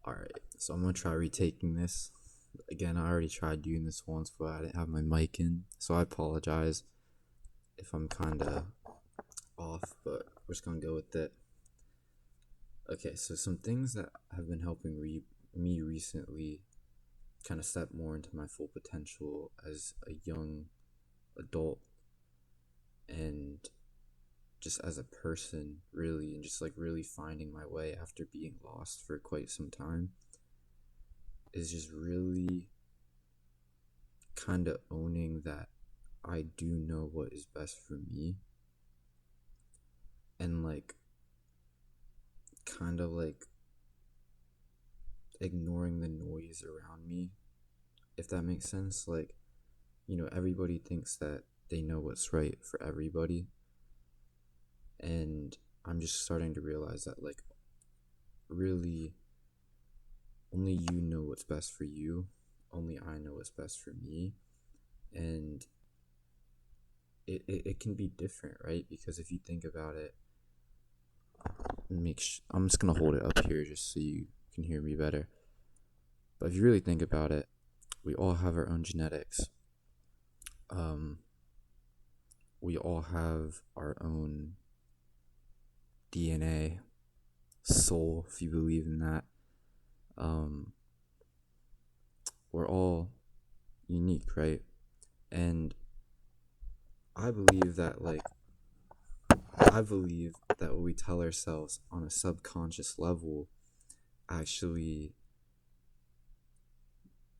Alright, so I'm gonna try retaking this. Again, I already tried doing this once, but I didn't have my mic in, so I apologize if I'm kinda off, but we're just gonna go with it. Okay, so some things that have been helping me recently kind of step more into my full potential as a young adult and just as a person, really, and just like really finding my way after being lost for quite some time is just really kind of owning that I do know what is best for me and like kind of like ignoring the noise around me, if that makes sense. Like, everybody thinks that they know what's right for everybody, and I'm just starting to realize that, like, really, only you know what's best for you, only I know what's best for me, and it can be different, right? Because if you think about it, I'm just gonna hold it up here just so you can hear me better. But if you really think about it, we all have our own genetics. Um, we all have our own DNA, soul, if you believe in that. Um, we're all unique, right? And I believe that, what we tell ourselves on a subconscious level actually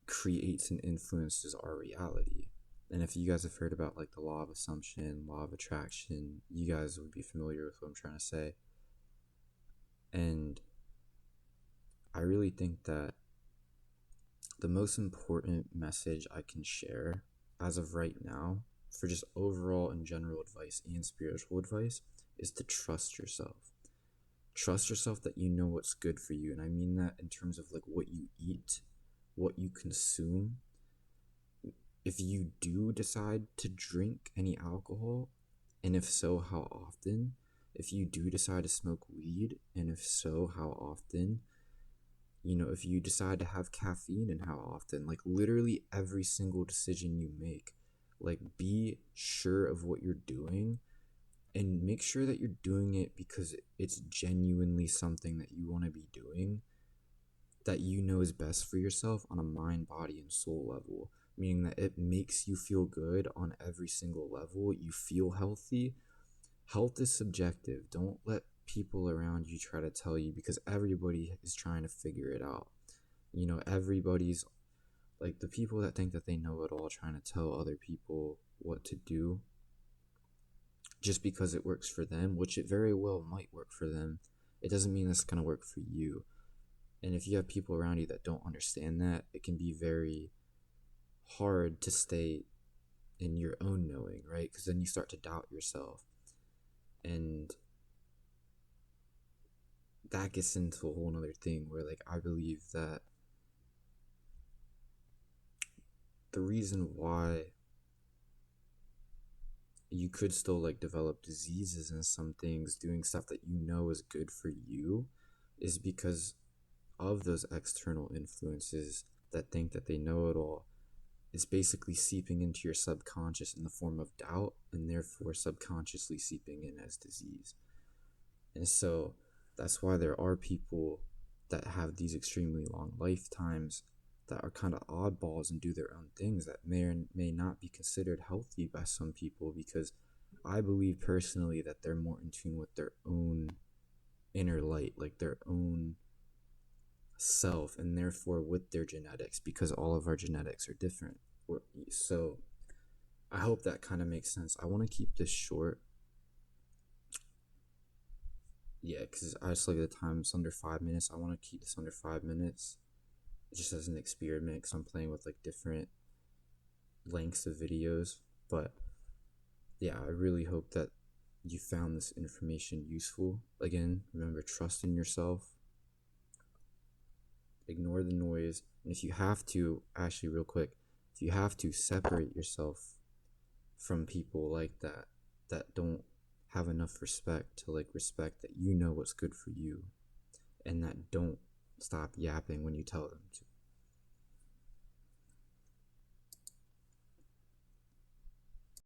creates and influences our reality. And if you guys have heard about like the law of assumption, law of attraction, you guys would be familiar with what I'm trying to say. And I really think that the most important message I can share as of right now for just overall and general advice and spiritual advice is to trust yourself. Trust yourself that you know what's good for you. And I mean that in terms of like what you eat, what you consume. If you do decide to drink any alcohol, and if so, how often? If you do decide to smoke weed, and if so, how often? If you decide to have caffeine and how often, like literally every single decision you make, like be sure of what you're doing and make sure that you're doing it because it's genuinely something that you want to be doing, that you know is best for yourself on a mind, body, and soul level, meaning that it makes you feel good on every single level. You feel healthy. Health is subjective. Don't let people around you try to tell you, because everybody is trying to figure it out. Everybody's like, the people that think that they know it all trying to tell other people what to do just because it works for them, which it very well might work for them. It doesn't mean it's going to work for you. And if you have people around you that don't understand that, it can be very hard to stay in your own knowing, right? Because then you start to doubt yourself. And that gets into a whole nother thing where, like, I believe that the reason why you could still, like, develop diseases and some things doing stuff that you know is good for you is because of those external influences that think that they know it all. Is basically seeping into your subconscious in the form of doubt, and therefore subconsciously seeping in as disease. And so that's why there are people that have these extremely long lifetimes that are kind of oddballs and do their own things that may or may not be considered healthy by some people, because I believe personally that they're more in tune with their own inner light, like their own self, and therefore with their genetics, because all of our genetics are different. So I hope that kind of makes sense. I want to keep this short. Yeah, because I just look at the time, it's under 5 minutes. I want to keep this under 5 minutes just as an experiment, because I'm playing with like different lengths of videos. But yeah, I really hope that you found this information useful. Again, remember, trust in yourself, ignore the noise, and if you have to, actually, real quick, if you have to, separate yourself from people like that don't have enough respect to like respect that you know what's good for you, and that don't stop yapping when you tell them to.